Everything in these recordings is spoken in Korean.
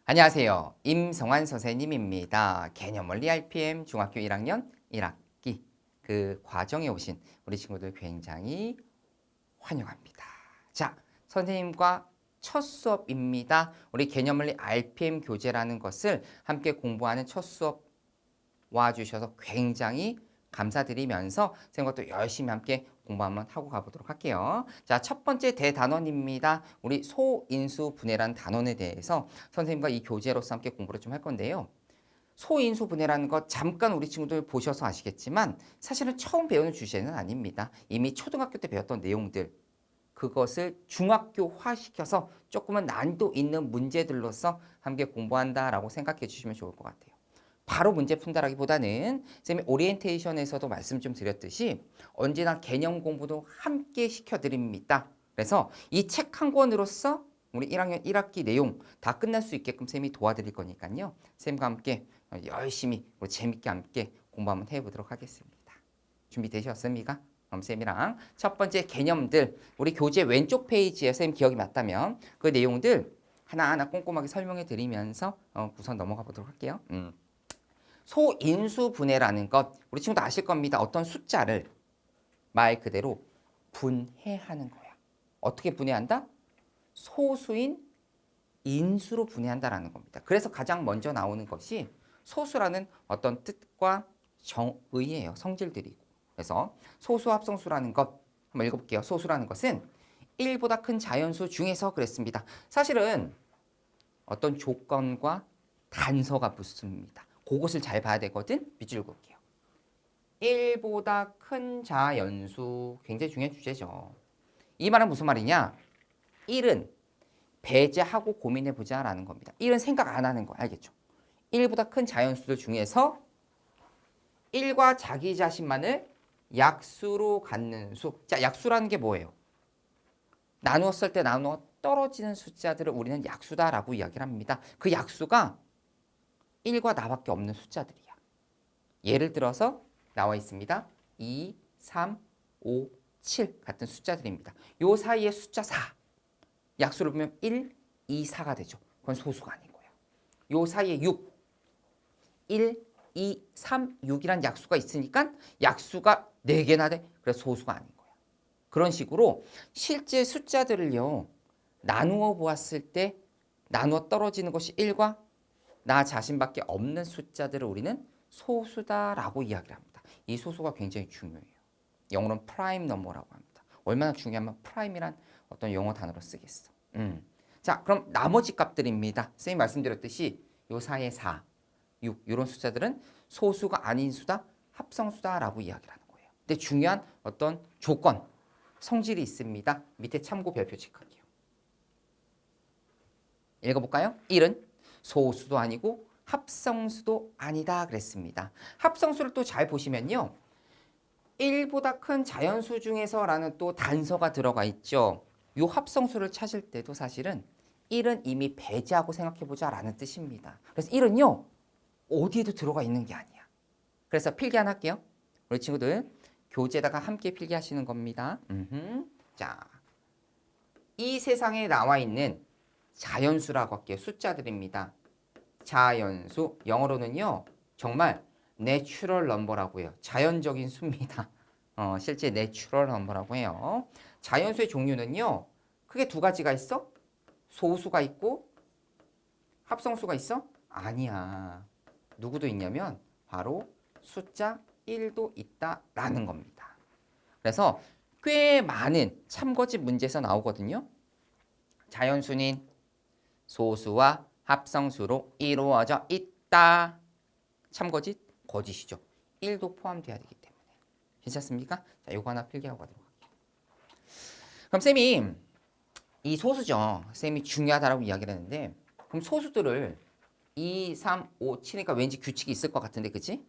안녕하세요. 임성환 선생님입니다. 개념원리 RPM 중학교 1학년 1학기 그 과정에 오신 우리 친구들 굉장히 환영합니다. 자, 선생님과 첫 수업입니다. 우리 개념원리 RPM 교재라는 것을 함께 공부하는 첫 수업 와주셔서 굉장히 감사드리면서 선생님과 또 열심히 함께 공부 한번 하고 가보도록 할게요. 자, 첫 번째 대단원입니다. 우리 소인수분해라는 단원에 대해서 선생님과 이 교재로서 함께 공부를 좀 할 건데요. 소인수분해라는 것 잠깐 우리 친구들 보셔서 아시겠지만 사실은 처음 배우는 주제는 아닙니다. 이미 초등학교 때 배웠던 내용들 그것을 중학교화시켜서 조금은 난이도 있는 문제들로서 함께 공부한다라고 생각해 주시면 좋을 것 같아요. 바로 문제 푼다라기보다는 선생님이 오리엔테이션에서도 말씀 좀 드렸듯이 언제나 개념 공부도 함께 시켜드립니다. 그래서 이 책 한 권으로서 우리 1학년 1학기 내용 다 끝날 수 있게끔 선생님이 도와드릴 거니까요. 선생님과 함께 열심히 재밌게 함께 공부 한번 해보도록 하겠습니다. 준비되셨습니까? 그럼 선생님이랑 첫 번째 개념들 우리 교재 왼쪽 페이지에 선생님 기억이 맞다면 그 내용들 하나하나 꼼꼼하게 설명해 드리면서 우선 넘어가 보도록 할게요. 소인수분해라는 것 우리 친구도 아실 겁니다. 어떤 숫자를 말 그대로 분해하는 거야. 어떻게 분해한다? 소수인 인수로 분해한다라는 겁니다. 그래서 가장 먼저 나오는 것이 소수라는 어떤 뜻과 정의예요. 성질들이고. 그래서 소수 합성수라는 것 한번 읽어볼게요. 소수라는 것은 1보다 큰 자연수 중에서 그랬습니다. 사실은 어떤 조건과 단서가 붙습니다. 그것을 잘 봐야 되거든. 밑줄 그을게요. 1보다 큰 자연수 굉장히 중요한 주제죠. 이 말은 무슨 말이냐? 1은 배제하고 고민해보자 라는 겁니다. 1은 생각 안 하는 거 알겠죠? 1보다 큰 자연수들 중에서 1과 자기 자신만을 약수로 갖는 수. 자, 약수라는 게 뭐예요? 나누었을 때 나누어 떨어지는 숫자들을 우리는 약수다라고 이야기를 합니다. 그 약수가 1과 나밖에 없는 숫자들이야. 예를 들어서 나와 있습니다. 2, 3, 5, 7 같은 숫자들입니다. 요 사이에 숫자 4. 약수를 보면 1, 2, 4가 되죠. 그건 소수가 아닌 거예요. 요 사이에 6. 1, 2, 3, 6이란 약수가 있으니까 약수가 4개나 돼. 그래서 소수가 아닌 거예요. 그런 식으로 실제 숫자들을요. 나누어 보았을 때 나누어 떨어지는 것이 1과 나 자신밖에 없는 숫자들을 우리는 소수다라고 이야기를 합니다. 이 소수가 굉장히 중요해요. 영어로는 프라임 넘버라고 합니다. 얼마나 중요하면 프라임이란 어떤 영어 단어로 쓰겠어. 자, 그럼 나머지 값들입니다. 선생님 말씀드렸듯이 요 사이에 4, 6 이런 숫자들은 소수가 아닌 수다, 합성수다라고 이야기를 하는 거예요. 근데 중요한 어떤 조건, 성질이 있습니다. 밑에 참고 별표 체크할게요. 읽어볼까요? 1은 소수도 아니고 합성수도 아니다 그랬습니다. 합성수를 또 잘 보시면요. 1보다 큰 자연수 중에서라는 또 단서가 들어가 있죠. 이 합성수를 찾을 때도 사실은 1은 이미 배제하고 생각해보자 라는 뜻입니다. 그래서 1은요. 어디에도 들어가 있는 게 아니야. 그래서 필기 하나 할게요. 우리 친구들 교재에다가 함께 필기하시는 겁니다. 자, 이 세상에 나와 있는 자연수라고 할게요. 숫자들입니다. 자연수 영어로는요. 정말 내추럴 넘버라고 해요. 자연적인 수입니다. 실제 내추럴 넘버라고 해요. 자연수의 종류는요. 크게 두 가지가 있어. 소수가 있고 합성수가 있어? 아니야. 누구도 있냐면 바로 숫자 1도 있다라는 겁니다. 그래서 꽤 많은 참고집 문제에서 나오거든요. 자연수는 소수와 합성수로 이루어져 있다. 참거짓? 거짓이죠. 1도 포함돼야 되기 때문에. 괜찮습니까? 자, 요거 하나 필기하고 가도록 할게요. 그럼 쌤이 이 소수죠. 쌤이 중요하다라고 이야기를 했는데 그럼 소수들을 2, 3, 5, 7이니까 왠지 규칙이 있을 것 같은데 그치?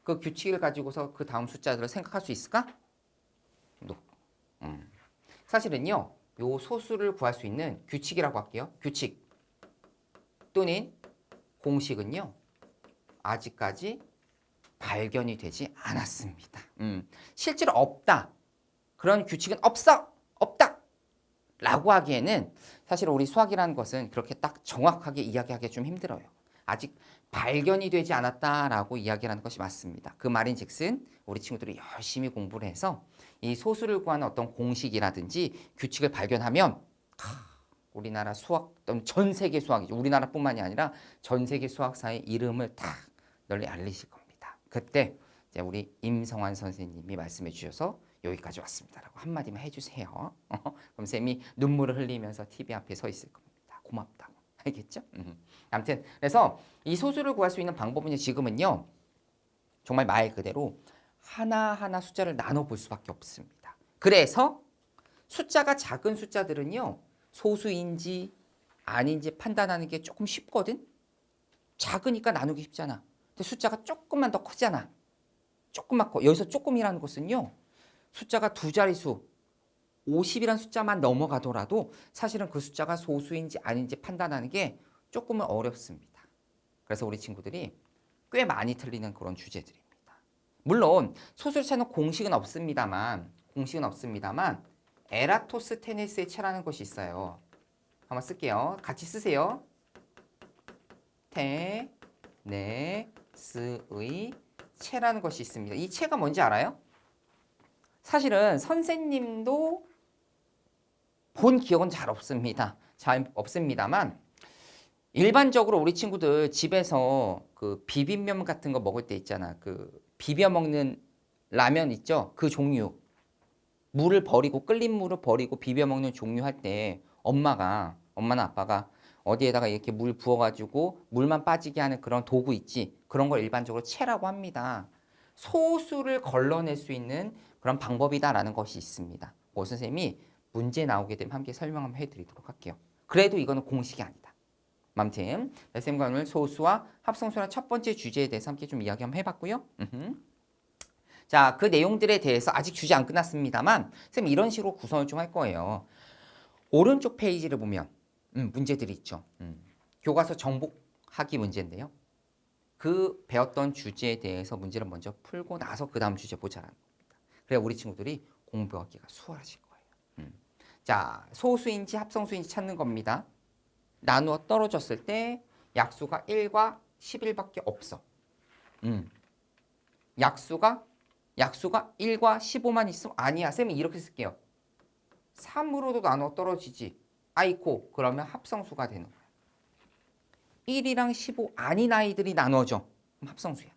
그 규칙을 가지고서 그 다음 숫자들을 생각할 수 있을까? No. 사실은요. 요 소수를 구할 수 있는 규칙이라고 할게요. 규칙 또는 공식은요. 아직까지 발견이 되지 않았습니다. 실제로 없다. 그런 규칙은 없어. 없다. 라고 하기에는 사실 우리 수학이라는 것은 그렇게 딱 정확하게 이야기하기 좀 힘들어요. 아직 발견이 되지 않았다라고 이야기하는 것이 맞습니다. 그 말인즉슨 우리 친구들이 열심히 공부를 해서 이 소수를 구하는 어떤 공식이라든지 규칙을 발견하면 우리나라 수학 또는 전 세계 수학이죠. 우리나라뿐만이 아니라 전 세계 수학사의 이름을 다 널리 알리실 겁니다. 그때 이제 우리 임성환 선생님이 말씀해 주셔서 여기까지 왔습니다라고 한마디만 해주세요. 그럼 쌤이 눈물을 흘리면서 TV 앞에 서 있을 겁니다. 고맙다고. 알겠죠? 아무튼 그래서 이 소수를 구할 수 있는 방법은 지금은요. 정말 말 그대로 하나하나 숫자를 나눠볼 수밖에 없습니다. 그래서 숫자가 작은 숫자들은요. 소수인지 아닌지 판단하는 게 조금 쉽거든. 작으니까 나누기 쉽잖아. 근데 숫자가 조금만 더 크잖아. 조금만 커. 여기서 조금이라는 것은요. 숫자가 두 자릿수 50이라는 숫자만 넘어가더라도 사실은 그 숫자가 소수인지 아닌지 판단하는 게 조금은 어렵습니다. 그래서 우리 친구들이 꽤 많이 틀리는 그런 주제들입니다. 물론 소수를 찾는 공식은 없습니다만 에라토스테네스의 체라는 것이 있어요. 한번 쓸게요. 같이 쓰세요. 테네스의 체라는 것이 있습니다. 이 체가 뭔지 알아요? 사실은 선생님도 본 기억은 잘 없습니다만 일반적으로 우리 친구들 집에서 그 비빔면 같은 거 먹을 때 있잖아. 그 비벼 먹는 라면 있죠? 그 종류. 물을 버리고 끓인 물을 버리고 비벼 먹는 종류 할 때 엄마나 아빠가 어디에다가 이렇게 물 부어가지고 물만 빠지게 하는 그런 도구 있지. 그런 걸 일반적으로 체라고 합니다. 소수를 걸러낼 수 있는 그런 방법이다라는 것이 있습니다. 오 선생님이 문제 나오게 되면 함께 설명 한번 해드리도록 할게요. 그래도 이거는 공식이 아니다. 아무튼 쌤과 오늘 소수와 합성수라는 첫 번째 주제에 대해서 함께 좀 이야기 한번 해봤고요. 자, 그 내용들에 대해서 아직 주제 안 끝났습니다만 쌤 이런 식으로 구성을 좀 할 거예요. 오른쪽 페이지를 보면 문제들이 있죠. 교과서 정복하기 문제인데요. 그 배웠던 주제에 대해서 문제를 먼저 풀고 나서 그 다음 주제 보자라는 겁니다. 그래야 우리 친구들이 공부하기가 수월하실 거예요. 자, 소수인지 합성수인지 찾는 겁니다. 나누어 떨어졌을 때 약수가 1과 11밖에 없어. 약수가 1과 15만 있으면 아니야. 쌤이 이렇게 쓸게요. 3으로도 나누어 떨어지지. 아이코 그러면 합성수가 되는 거야. 1이랑 15 아닌 아이들이 나눠져. 그럼 합성수야.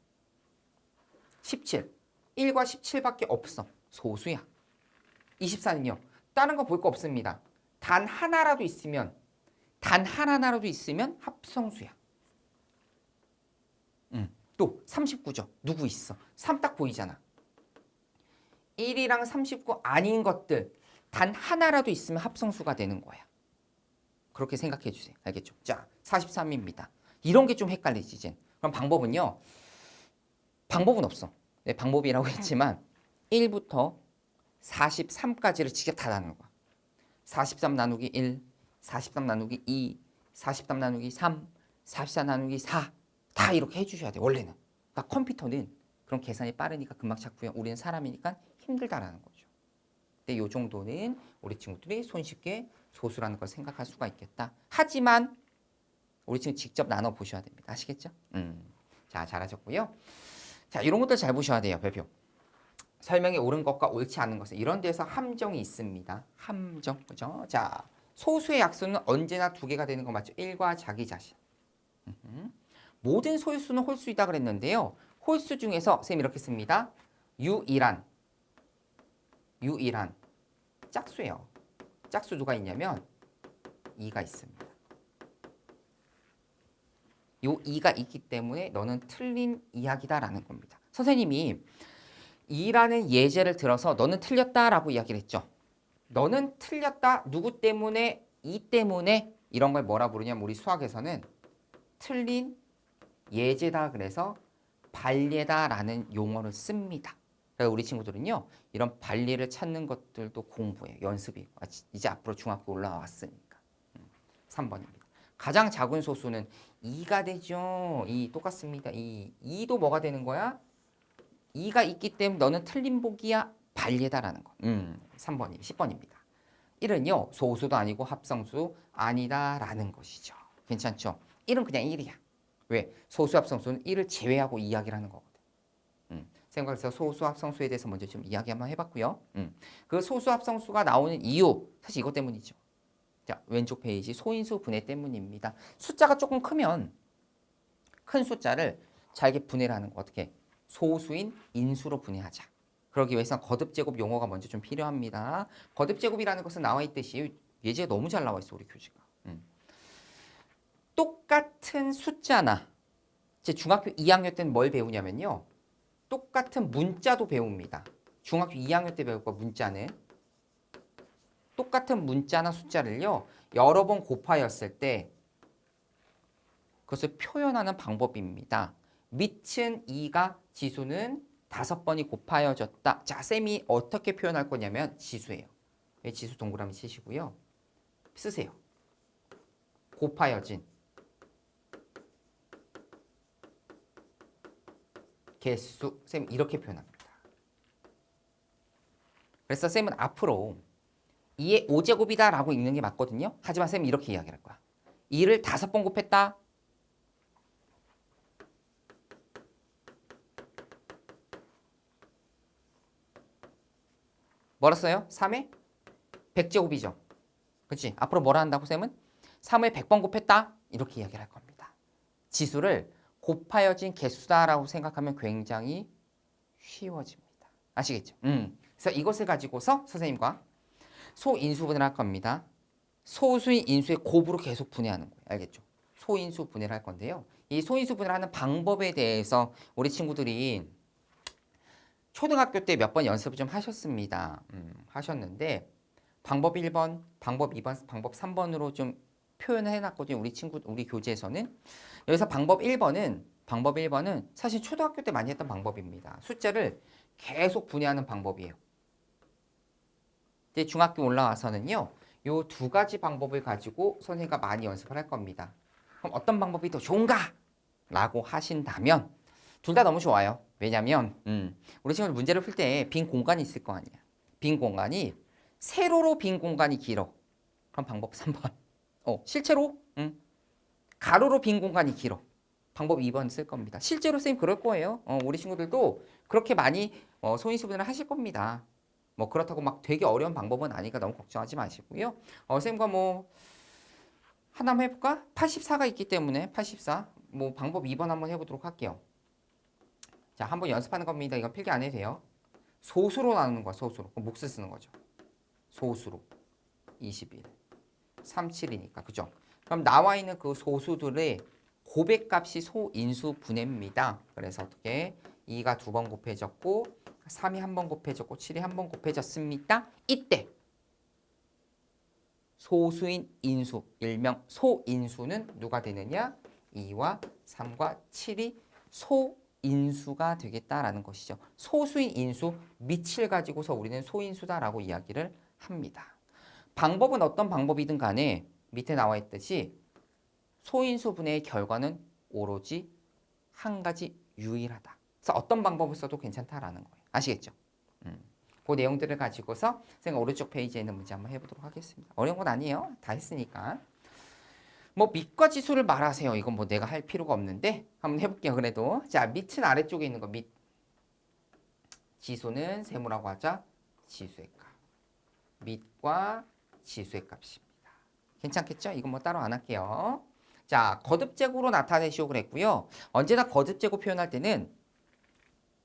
17. 1과 17밖에 없어. 소수야. 24는요. 다른 거 볼 거 없습니다. 단 하나라도 있으면 합성수야. 또 39죠. 누구 있어? 3 딱 보이잖아. 1이랑 39 아닌 것들 단 하나라도 있으면 합성수가 되는 거야. 그렇게 생각해 주세요. 알겠죠? 자, 43입니다. 이런 게 좀 헷갈리지 이제. 그럼 방법은요. 방법은 없어. 네, 방법이라고 했지만 1부터 43까지를 직접 다 나누는 거야. 43 나누기 1, 43 나누기 2, 43 나누기 3, 44 나누기 4 다 이렇게 해주셔야 돼. 원래는. 그러니까 컴퓨터는 그런 계산이 빠르니까 금방 찾고요. 우리는 사람이니까 힘들다라는 거죠. 근데 이 정도는 우리 친구들이 손쉽게 소수라는 걸 생각할 수가 있겠다. 하지만 우리 친구 직접 나눠 보셔야 됩니다. 아시겠죠? 자, 잘하셨고요. 자, 이런 것들 잘 보셔야 돼요. 별표. 설명이 옳은 것과 옳지 않은 것은 이런 데서 함정이 있습니다. 함정, 그죠? 자, 소수의 약수는 언제나 두 개가 되는 거 맞죠? 1과 자기 자신. 모든 소수는 홀수이다 그랬는데요. 홀수 중에서 쌤 이렇게 씁니다. 유일한 짝수예요. 짝수 누가 있냐면 2가 있습니다. 요 2가 있기 때문에 너는 틀린 이야기다라는 겁니다. 선생님이 2라는 예제를 들어서 너는 틀렸다라고 이야기를 했죠. 너는 틀렸다. 누구 때문에? 2 때문에 이런 걸 뭐라 부르냐면 우리 수학에서는 틀린 예제다 그래서 반례다라는 용어를 씁니다. 그래서 우리 친구들은요. 이런 반례를 찾는 것들도 공부해요. 연습이고. 이제 앞으로 중학교 올라왔으니까. 3번입니다. 가장 작은 소수는 2가 되죠. 2 똑같습니다. 2도 뭐가 되는 거야? 2가 있기 때문에 너는 틀린 복이야. 반례다라는 거. 3번이 10번입니다. 1은요. 소수도 아니고 합성수 아니다라는 것이죠. 괜찮죠? 1은 그냥 1이야. 왜? 소수 합성수는 1을 제외하고 이야기를 하는 거거든. 생각해서 소수 합성수에 대해서 먼저 좀 이야기 한번 해봤고요. 그 소수 합성수가 나오는 이유 사실 이것 때문이죠. 자, 왼쪽 페이지 소인수 분해 때문입니다. 숫자가 조금 크면 큰 숫자를 잘게 분해를 하는 거 어떻게? 소수인 인수로 분해하자. 그러기 위해서 거듭제곱 용어가 먼저 좀 필요합니다. 거듭제곱이라는 것은 나와 있듯이 예제가 너무 잘 나와 있어 우리 교재가. 똑같은 숫자나 제 중학교 2학년 때는 뭘 배우냐면요. 똑같은 문자도 배웁니다. 중학교 2학년 때 배울 거 문자는 똑같은 문자나 숫자를요. 여러 번 곱하였을 때 그것을 표현하는 방법입니다. 밑은 2가 지수는 5번이 곱하여졌다. 자, 쌤이 어떻게 표현할 거냐면 지수예요. 지수 동그라미 치시고요. 쓰세요. 곱하여진 개수. 쌤 이렇게 표현합니다. 그래서 쌤은 앞으로 2의 5제곱이다 라고 읽는 게 맞거든요. 하지만 쌤은 이렇게 이야기할 거야. 2를 5번 곱했다. 뭐라 써요? 3의 100제곱이죠. 그렇지? 앞으로 뭐라 한다고 쌤은? 3을 100번 곱했다. 이렇게 이야기를 할 겁니다. 지수를 곱하여진 개수다라고 생각하면 굉장히 쉬워집니다. 아시겠죠? 그래서 이것을 가지고서 선생님과 소인수분해를 할 겁니다. 소수인 인수의 곱으로 계속 분해하는 거예요. 알겠죠? 소인수 분해를 할 건데요. 이 소인수 분해를 하는 방법에 대해서 우리 친구들이 초등학교 때 몇 번 연습을 좀 하셨습니다. 하셨는데 방법 1번, 방법 2번, 방법 3번으로 좀 표현을 해놨거든요. 우리 교재에서는. 여기서 방법 1번은 사실 초등학교 때 많이 했던 방법입니다. 숫자를 계속 분해하는 방법이에요. 이제 중학교 올라와서는요. 요 두 가지 방법을 가지고 선생님과 많이 연습을 할 겁니다. 그럼 어떤 방법이 더 좋은가? 라고 하신다면 둘 다 너무 좋아요. 왜냐면 우리 친구들 문제를 풀 때 빈 공간이 있을 거 아니야. 빈 공간이 세로로 빈 공간이 길어. 그럼 방법 3번. 실제로 가로로 빈 공간이 길어. 방법 2번 쓸 겁니다. 실제로 선생님 그럴 거예요. 우리 친구들도 그렇게 많이 소인수분해를 하실 겁니다. 뭐 그렇다고 막 되게 어려운 방법은 아니니까 너무 걱정하지 마시고요. 선생님과 뭐 하나만 해볼까? 84가 있기 때문에 84. 뭐 방법 2번 한번 해보도록 할게요. 자, 한번 연습하는 겁니다. 이건 필기 안 해도 돼요. 소수로 나누는 거야, 소수로. 그럼 몫을 쓰는 거죠. 소수로. 21. 37이니까. 그죠? 그럼 나와 있는 그 소수들의 고백값이 소인수 분해입니다. 그래서 어떻게 2가 2번 곱해졌고 3이 1번 곱해졌고 7이 1번 곱해졌습니다. 이때 소수인 인수, 일명 소인수는 누가 되느냐? 2와 3과 7이 소인수가 되겠다라는 것이죠. 소수인 인수 밑을 가지고서 우리는 소인수다라고 이야기를 합니다. 방법은 어떤 방법이든 간에 밑에 나와 있듯이 소인수 분해의 결과는 오로지 한 가지 유일하다. 그래서 어떤 방법을 써도 괜찮다라는 거예요. 아시겠죠? 그 내용들을 가지고서 제가 오른쪽 페이지에 있는 문제 한번 해보도록 하겠습니다. 어려운 건 아니에요. 다 했으니까. 뭐 밑과 지수를 말하세요. 이건 뭐 내가 할 필요가 없는데 한번 해볼게요. 그래도 자 밑은 아래쪽에 있는 거 밑. 지수는 세모라고 하자. 지수의 값. 밑과 지수의 값입니다. 괜찮겠죠? 이건 뭐 따로 안 할게요. 자, 거듭제곱으로 나타내시오 그랬고요. 언제나 거듭제곱 표현할 때는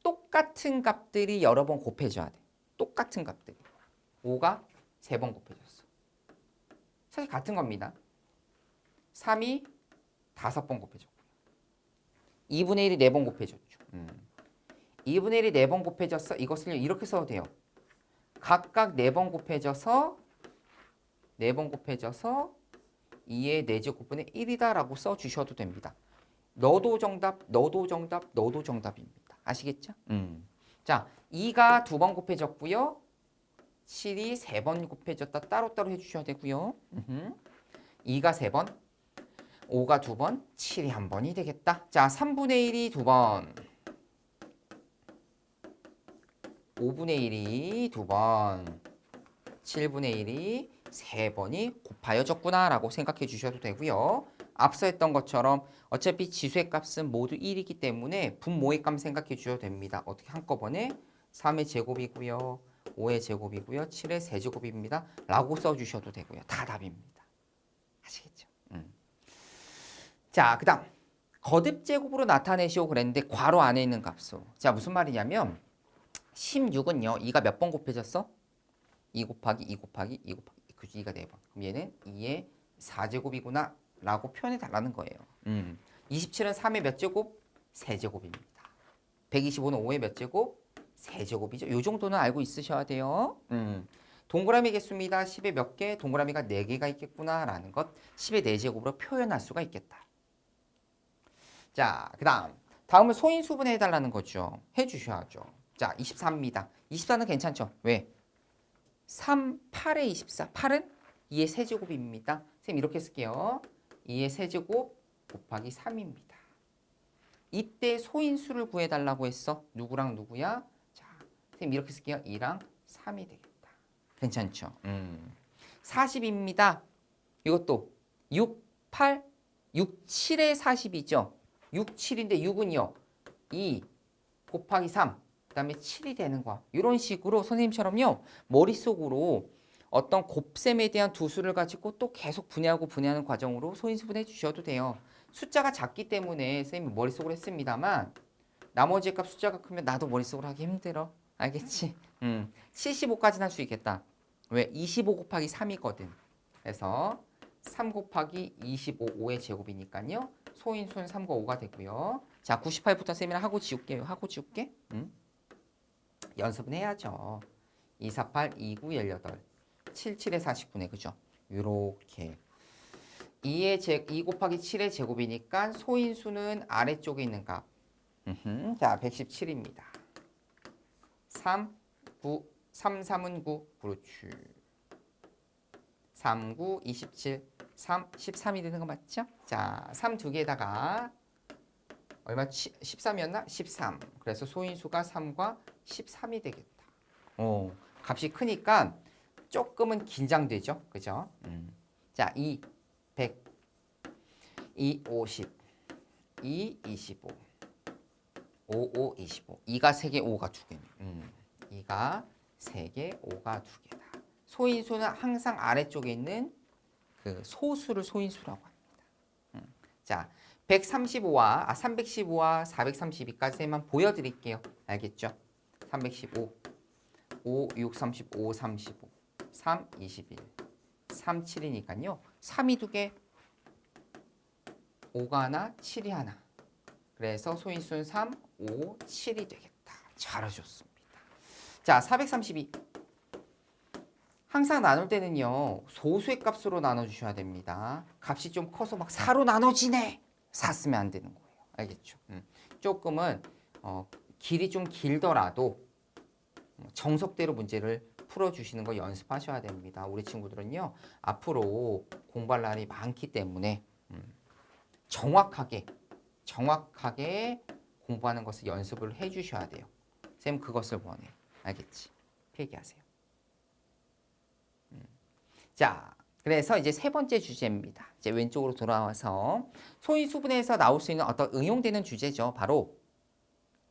똑같은 값들이 여러 번 곱해져야 돼. 똑같은 값들이. 5가 3번 곱해졌어. 사실 같은 겁니다. 3이 5번 곱해졌고요. 2분의 1이 4번 곱해졌죠. 2분의 1이 4번 곱해졌어. 이것을 이렇게 써도 돼요. 각각 4번 곱해져서 4번 곱해져서 2의 4제곱분의 1이다라고 써주셔도 됩니다. 너도 정답, 너도 정답, 너도 정답입니다. 아시겠죠? 자, 2가 2번 곱해졌고요. 7이 3번 곱해졌다. 따로따로 해주셔야 되고요. 2가 3번, 5가 2번, 7이 1번이 되겠다. 자, 3분의 1이 2번, 5분의 1이 2번, 7분의 1이 3번이 곱하여졌구나라고 생각해 주셔도 되고요. 앞서 했던 것처럼 어차피 지수의 값은 모두 1이기 때문에 분모의 값 생각해 주셔도 됩니다. 어떻게 한꺼번에 3의 제곱이고요. 5의 제곱이고요. 7의 세제곱입니다. 라고 써주셔도 되고요. 다 답입니다. 아시겠죠? 자, 그 다음 거듭 제곱으로 나타내시오 그랬는데 괄호 안에 있는 값수. 자, 무슨 말이냐면 16은요. 2가 몇 번 곱해졌어? 2 곱하기 2 곱하기 2 곱하기 그죠? 2가 4번. 그럼 얘는 2의 4제곱이구나 라고 표현해 달라는 거예요. 27은 3의 몇 제곱? 세제곱입니다. 125는 5의 몇 제곱? 세제곱이죠. 이 정도는 알고 있으셔야 돼요. 동그라미 개수입니다. 10에 몇 개? 동그라미가 4개가 있겠구나 라는 것. 10의 4제곱으로 표현할 수가 있겠다. 자, 그 다음은 소인수분해 해달라는 거죠. 해주셔야죠. 자, 24입니다. 24는 괜찮죠? 왜? 3, 8에 24. 8은 2의 세제곱입니다. 선생님 이렇게 쓸게요. 2의 세제곱 곱하기 3입니다. 이때 소인수를 구해달라고 했어. 누구랑 누구야? 자, 선생님 이렇게 쓸게요. 2랑 3이 되겠다. 괜찮죠? 40입니다. 이것도 6, 8, 6, 7의 40이죠. 6, 7인데 6은요. 2 곱하기 3. 그 다음에 7이 되는 거야. 이런 식으로 선생님처럼요. 머릿속으로 어떤 곱셈에 대한 두 수를 가지고 또 계속 분해하고 분해하는 과정으로 소인수분해 주셔도 돼요. 숫자가 작기 때문에 선생님이 머릿속으로 했습니다만 나머지 값 숫자가 크면 나도 머릿속으로 하기 힘들어. 알겠지? 75까지는 할 수 있겠다. 왜? 25 곱하기 3이거든. 그래서 3 곱하기 25, 5의 제곱이니까요. 소인수는 3과 5가 되고요. 자, 98부터 쌤이랑 하고 지울게요. 하고 지울게. 연습은 해야죠. 2, 4, 8, 2, 9, 18. 7, 7에 49네. 그죠? 요렇게. 2 곱하기 7의 제곱이니까 소인수는 아래쪽에 있는 값. 자, 117입니다. 3, 9, 3, 3은 9. 그렇지. 3, 9, 27, 3, 13이 되는 거 맞죠? 자, 3 두 개에다가 얼마 13이었나? 13. 그래서 소인수가 3과 13이 되겠다. 값이 크니까 조금은 긴장되죠. 그죠? 자, 2, 100, 2, 50, 2, 25, 5, 5, 25. 2가 3개, 5가 2개네. 2가 3개, 5가 2개다. 소인수는 항상 아래쪽에 있는 그 소수를 소인수라고 합니다. 자, 315와 432까지만 보여드릴게요. 알겠죠? 315, 5, 6, 35, 35, 3, 21, 3, 7이니까요. 3이 2개, 5가 하나, 7이 하나. 그래서 소인수는 3, 5, 7이 되겠다. 잘하셨습니다. 자, 432. 항상 나눌 때는요. 소수의 값으로 나눠주셔야 됩니다. 값이 좀 커서 막 4로 나눠지네. 4 쓰면 안 되는 거예요. 알겠죠? 조금은 길이 좀 길더라도 정석대로 문제를 풀어주시는 거 연습하셔야 됩니다. 우리 친구들은요. 앞으로 공부할 날이 많기 때문에 정확하게 공부하는 것을 연습을 해주셔야 돼요. 쌤 그것을 원해. 알겠지? 필기하세요. 자, 그래서 이제 세 번째 주제입니다. 이제 왼쪽으로 돌아와서 소인수분해에서 나올 수 있는 어떤 응용되는 주제죠. 바로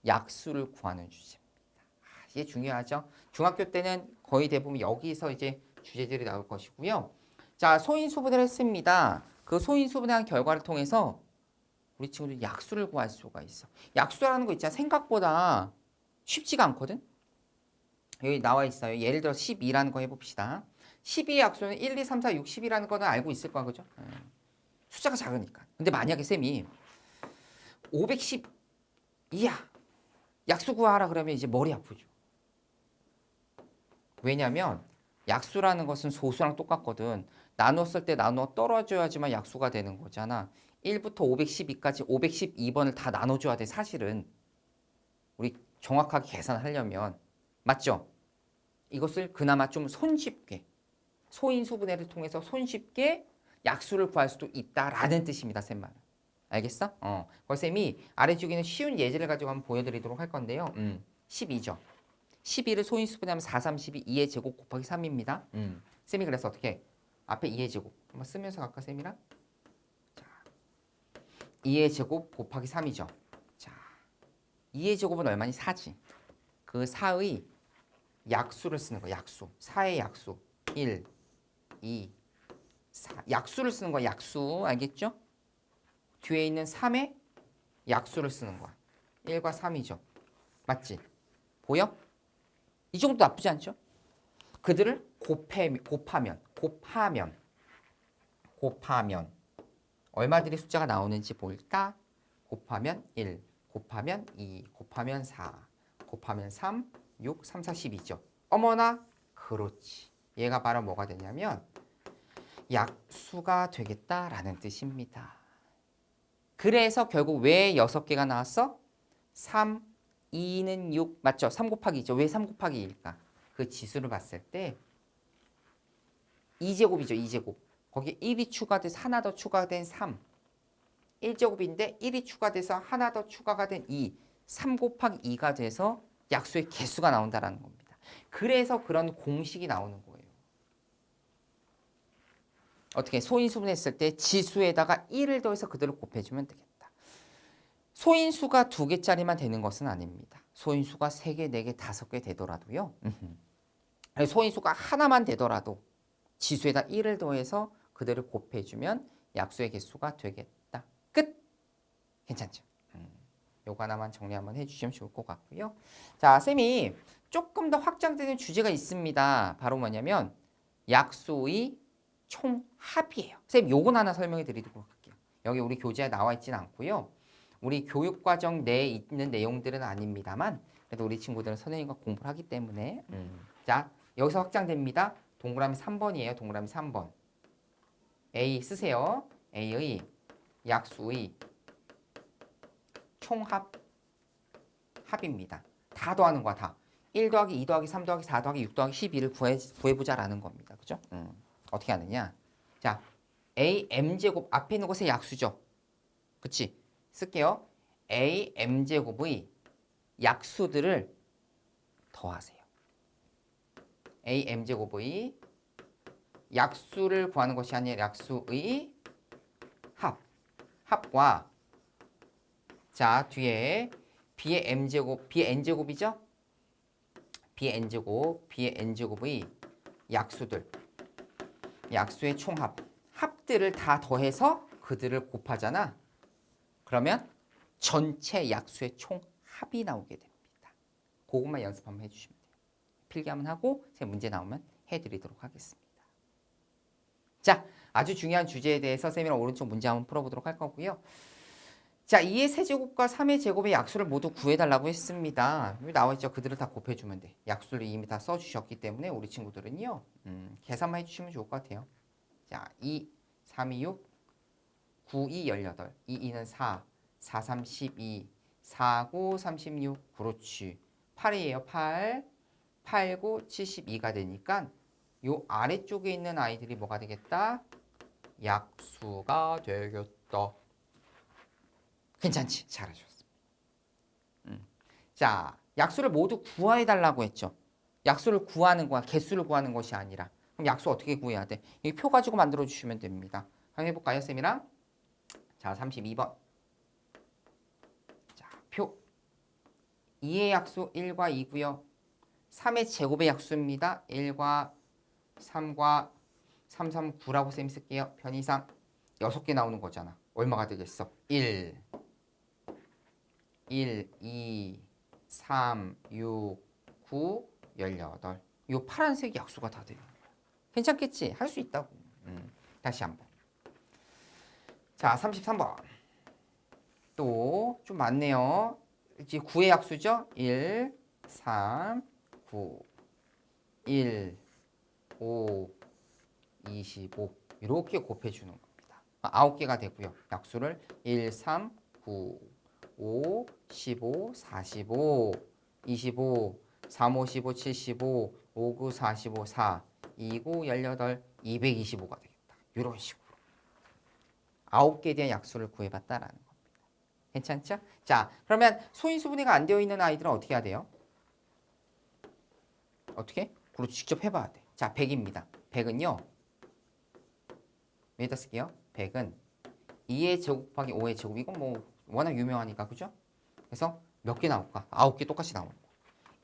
약수를 구하는 주제입니다. 이게 중요하죠. 중학교 때는 거의 대부분 여기서 이제 주제들이 나올 것이고요. 자, 소인수분해를 했습니다. 그 소인수분해한 결과를 통해서 우리 친구들이 약수를 구할 수가 있어. 약수라는 거 있잖아. 생각보다 쉽지가 않거든. 여기 나와 있어요. 예를 들어 12라는 거 해봅시다. 12의 약수는 1, 2, 3, 4, 6, 10이라는 거는 알고 있을 거야. 그죠? 숫자가 작으니까. 근데 만약에 쌤이 512야. 약수 구하라 그러면 이제 머리 아프죠. 왜냐면 약수라는 것은 소수랑 똑같거든. 나눴을 때 나눠 떨어져야지만 약수가 되는 거잖아. 1부터 512까지 512번을 다 나눠줘야 돼. 사실은. 우리 정확하게 계산하려면. 맞죠? 이것을 그나마 좀 손쉽게 소인수분해를 통해서 손쉽게 약수를 구할 수도 있다라는 뜻입니다. 쌤 말은. 알겠어? 쌤이 아래쪽에 있는 쉬운 예제를 가지고 한번 보여드리도록 할 건데요. 12죠. 12를 소인수분해하면 4, 3, 12, 2의 제곱 곱하기 3입니다. 쌤이 그래서 어떻게 앞에 2의 제곱 한번 쓰면서 갈까 쌤이랑? 자, 2의 제곱 곱하기 3이죠. 자, 2의 제곱은 얼마니? 4지. 그 4의 약수를 쓰는 거야. 약수. 4의 약수. 1, 2, 4. 약수를 쓰는 거야. 약수. 알겠죠? 뒤에 있는 3의 약수를 쓰는 거야. 1과 3이죠. 맞지? 보여? 이 정도 나쁘지 않죠? 그들을 곱하면 얼마들이 숫자가 나오는지 볼까? 곱하면 1, 곱하면 2, 곱하면 4, 곱하면 3, 6, 3, 4, 12죠. 어머나, 그렇지. 얘가 바로 뭐가 되냐면 약수가 되겠다라는 뜻입니다. 그래서 결국 왜 6개가 나왔어? 3, 2는 6, 맞죠? 3 곱하기 2죠. 왜 3 곱하기 2일까? 그 지수를 봤을 때 2제곱이죠. 2제곱. 거기에 1이 추가돼서 하나 더 추가된 3. 1제곱인데 1이 추가돼서 하나 더 추가가 된 2. 3 곱하기 2가 돼서 약수의 개수가 나온다는 겁니다. 그래서 그런 공식이 나오는 거예요. 어떻게 소인수분했을 때 지수에다가 1을 더해서 그대로 곱해주면 되겠다. 소인수가 2개짜리만 되는 것은 아닙니다. 소인수가 3개, 4개, 5개 되더라도요. 소인수가 하나만 되더라도 지수에다 1을 더해서 그대로 곱해주면 약수의 개수가 되겠다. 끝! 괜찮죠? 요거 하나만 정리 한번 해주시면 좋을 것 같고요. 자, 쌤이 조금 더 확장되는 주제가 있습니다. 바로 뭐냐면 약수의 총합이에요. 쌤 요건 하나 설명해 드리도록 할게요. 여기 우리 교재에 나와 있지는 않고요. 우리 교육과정 내에 있는 내용들은 아닙니다만 그래도 우리 친구들은 선생님과 공부를 하기 때문에 자, 여기서 확장됩니다. 동그라미 3번이에요. 동그라미 3번. A 쓰세요. A의 약수의 총합 합입니다. 다 더하는 거야, 다. 1 더하기 2 더하기 3 더하기 4 더하기 6 더하기 12를 구해보자라는 겁니다. 그죠? 어떻게 하느냐? 자, AM제곱 앞에 있는 것의 약수죠. 그치? 쓸게요. AM제곱의 약수들을 더하세요. AM제곱의 약수를 구하는 것이 아니라 약수의 합과 자, 뒤에 B의 M제곱, B의 N제곱이죠? B의 N제곱의 약수의 총합, 합들을 다 더해서 그들을 곱하잖아. 그러면 전체 약수의 총합이 나오게 됩니다. 그것만 연습 한번 해주시면 돼요. 필기 한번 하고 제 문제 나오면 해드리도록 하겠습니다. 자, 아주 중요한 주제에 대해서 쌤이랑 오른쪽 문제 한번 풀어보도록 할 거고요. 자, 2의 세제곱과 3의 제곱의 약수를 모두 구해달라고 했습니다. 여기 나와있죠. 그들을 다 곱해주면 돼. 약수를 이미 다 써주셨기 때문에 우리 친구들은요. 계산만 해주시면 좋을 것 같아요. 자, 2, 3, 2, 6, 9, 2, 18, 2, 2는 4, 4, 3, 12, 4, 9, 36, 그렇지. 8이에요. 8, 8, 9, 72가 되니까 요 아래쪽에 있는 아이들이 뭐가 되겠다? 약수가 되겠다. 괜찮지? 잘하셨습니다. 자, 약수를 모두 구해달라고 했죠. 약수를 구하는 거야. 개수를 구하는 것이 아니라. 그럼 약수 어떻게 구해야 돼? 이 표 가지고 만들어 주시면 됩니다. 한번 해볼까요, 쌤이랑? 자, 32번. 자, 표. 2의 약수 1과 2고요. 3의 제곱의 약수입니다. 1과 3과 3, 3, 9라고 쌤이 쓸게요. 편의상 6개 나오는 거잖아. 얼마가 되겠어? 1, 2, 3, 6, 9, 18. 이 파란색 약수가 다 돼요. 괜찮겠지? 할 수 있다고. 다시 한번. 자, 33번. 또 좀 많네요. 이제 9의 약수죠? 1, 3, 9, 1, 5, 25. 이렇게 곱해주는 겁니다. 9개가 되고요. 약수를 1, 3, 9, 5, 15, 45, 25, 3, 5, 15, 75, 5, 9, 45, 4, 2, 9, 18, 225가 되겠다. 이런 식으로 9개에 대한 약수를 구해봤다라는 겁니다. 괜찮죠? 자, 그러면 소인수분해가 안 되어 있는 아이들은 어떻게 해야 돼요? 어떻게? 그렇지, 직접 해봐야 돼. 자, 100입니다. 100은요. 여기다 쓸게요. 100은 2의 제곱 곱하기 5의 제곱. 이건 뭐 워낙 유명하니까, 그죠? 그래서 몇 개 나올까? 9개 똑같이 나오는 거.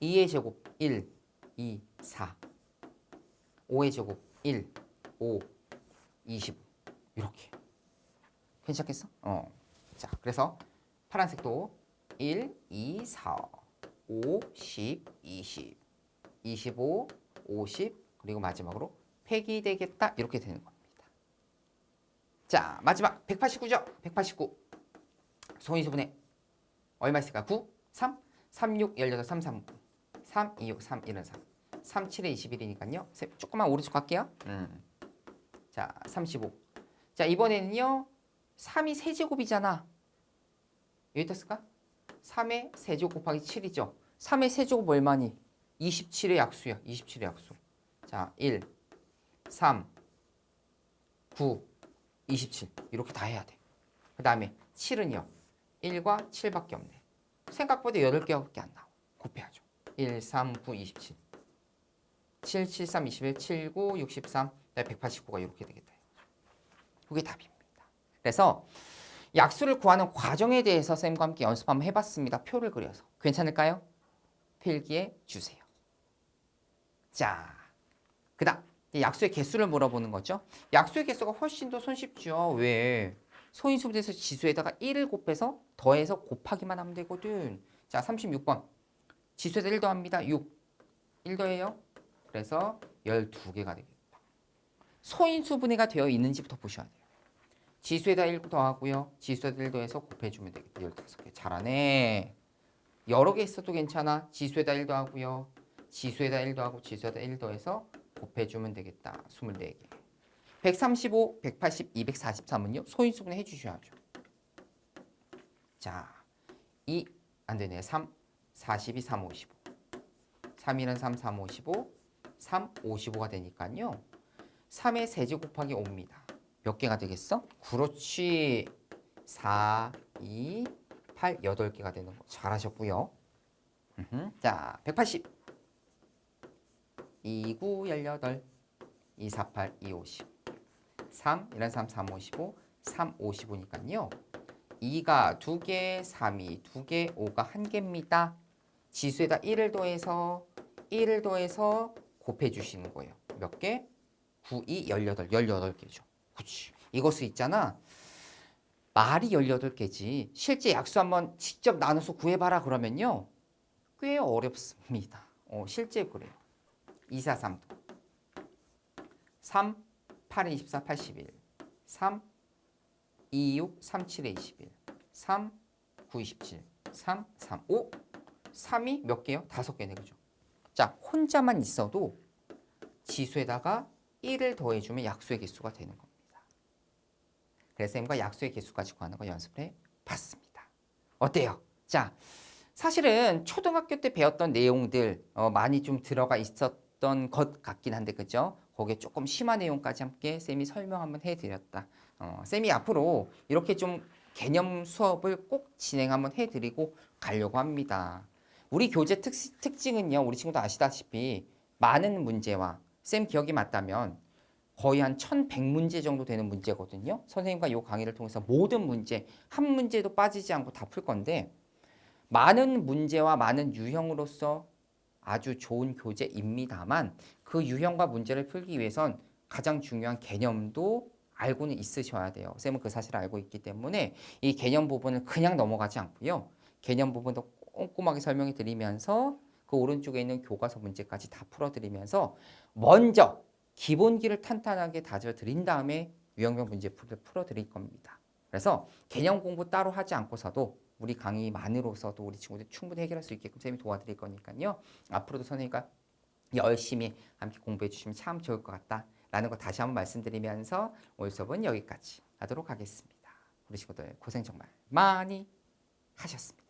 2의 제곱 1, 2, 4. 5의 제곱 1, 5, 25. 이렇게. 괜찮겠어? 자, 그래서 파란색도 1, 2, 4, 5, 10, 20, 25, 50, 그리고 마지막으로 100이 되겠다. 이렇게 되는 겁니다. 자, 마지막 189죠? 189. 소인수분해 얼마 있을까? 9, 3, 3, 6, 18, 3, 3, 9. 3, 2, 6, 3, 1은 3. 3, 7에 21이니까요. 조금만 오른쪽 갈게요. 자, 35. 자, 이번에는요. 3이 세제곱이잖아. 여기다 쓸까? 3의 세제곱 곱하기 7이죠. 3의 세제곱 얼마니? 27의 약수야. 27의 약수. 자, 1, 3, 9, 27. 이렇게 다 해야 돼. 그 다음에 7은요. 1과 7밖에 없네. 생각보다 8개밖에 안 나와. 곱해야죠. 1, 3, 9, 27. 7, 7, 3, 21, 7, 9, 63, 189가 이렇게 되겠다. 그게 답입니다. 그래서 약수를 구하는 과정에 대해서 쌤과 함께 연습 한번 해봤습니다. 표를 그려서. 괜찮을까요? 필기해 주세요. 자, 그 다음 약수의 개수를 물어보는 거죠. 약수의 개수가 훨씬 더 손쉽죠. 왜? 소인수분해에서 지수에다가 1을 곱해서 더해서 곱하기만 하면 되거든. 자, 36번. 지수에다 1 더합니다. 6. 1 더해요. 그래서 12개가 되겠다. 소인수분해가 되어 있는지부터 보셔야 돼요. 지수에다 1 더하고요. 지수에다 1 더해서 곱해주면 되겠다. 15개. 잘하네. 여러 개 있어도 괜찮아. 지수에다 1 더하고요. 지수에다 1 더하고 지수에다 1 더해서 곱해주면 되겠다. 24개. 135, 180, 243은요. 소인수분해 해주셔야죠. 자, 2 안되네. 3, 42, 3, 55. 3, 1은 3, 3, 55. 3, 55가 되니까요. 3의 세제 곱하기 5입니다. 몇 개가 되겠어? 그렇지. 4, 2, 8, 8개가 되는 거. 잘하셨고요. 자, 180. 2, 9, 18. 2, 4, 8, 2, 50. 3, 1은 3, 3, 55. 3, 55니까요. 2가 2개, 3이 2개, 5가 1개입니다. 지수에다 1을 더해서 1을 더해서 곱해 주시는 거예요. 몇 개? 9, 2, 18. 18개죠. 그렇지. 이것을 있잖아. 말이 18개지. 실제 약수 한번 직접 나눠서 구해봐라 그러면요. 꽤 어렵습니다. 실제 그래요. 2, 4, 3도. 3, 8에 24, 81. 3, 2, 6, 3, 7에 21. 3, 9, 27. 3, 3, 5. 3이 몇 개요? 5개네. 그죠? 자, 혼자만 있어도 지수에다가 1을 더해주면 약수의 개수가 되는 겁니다. 그래서 쌤과 약수의 개수까지 구하는 거 연습을 해봤습니다. 어때요? 자, 사실은 초등학교 때 배웠던 내용들 많이 좀 들어가 있었던 것 같긴 한데 그죠? 거기에 조금 심한 내용까지 함께 쌤이 설명 한번 해드렸다. 쌤이 앞으로 이렇게 좀 개념 수업을 꼭 진행 한번 해드리고 가려고 합니다. 우리 교재 특징은요. 우리 친구도 아시다시피 많은 문제와 쌤 기억이 맞다면 거의 한 1100문제 정도 되는 문제거든요. 선생님과 이 강의를 통해서 모든 문제, 한 문제도 빠지지 않고 다 풀 건데 많은 문제와 많은 유형으로서 아주 좋은 교재입니다만 그 유형과 문제를 풀기 위해선 가장 중요한 개념도 알고는 있으셔야 돼요. 쌤은 그 사실을 알고 있기 때문에 이 개념 부분을 그냥 넘어가지 않고요. 개념 부분도 꼼꼼하게 설명해 드리면서 그 오른쪽에 있는 교과서 문제까지 다 풀어드리면서 먼저 기본기를 탄탄하게 다져드린 다음에 유형별 문제풀이를 풀어드릴 겁니다. 그래서 개념 공부 따로 하지 않고서도 우리 강의만으로서도 우리 친구들이 충분히 해결할 수 있게끔 쌤이 도와드릴 거니까요. 앞으로도 선생님과 열심히 함께 공부해 주시면 참 좋을 것 같다라는 거 다시 한번 말씀드리면서 오늘 수업은 여기까지 하도록 하겠습니다. 우리 친구들 고생 정말 많이 하셨습니다.